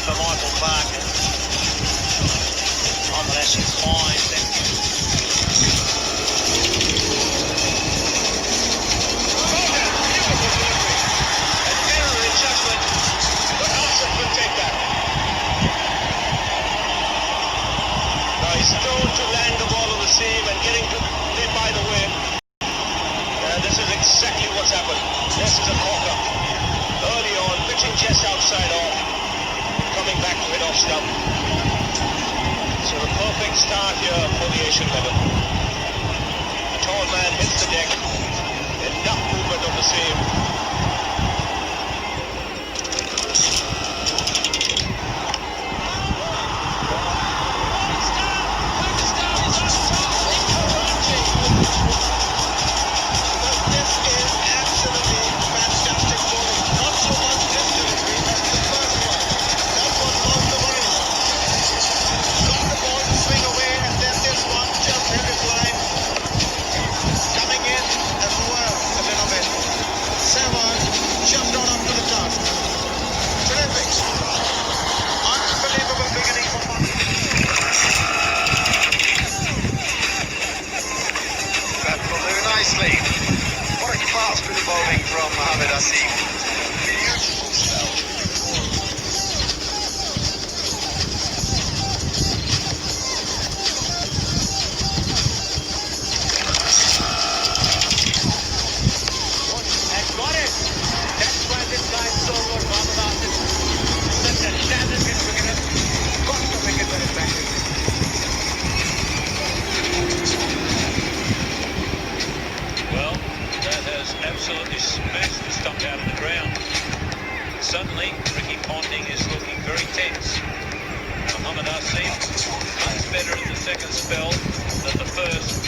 for Michael Parker. Bangladesh is fine. Stone to land the ball on the seam and getting to play by the way. This is exactly what's happened. This is a corker. Early on, pitching just outside off, coming back to hit off stump. So the perfect start here for the Asian medal. A tall man hits the deck. Enough movement on the seam. What a class bit of bowling from Mohammad Asim. Beautiful spell. And got it. That's why this guy is so good, Mohammad Asim. Such a talented cricketer. Got to make it very effective. Absolutely smashed the stump out of the ground. Suddenly, Ricky Ponting is looking very tense. Mohammad Asim much better in the second spell than the first.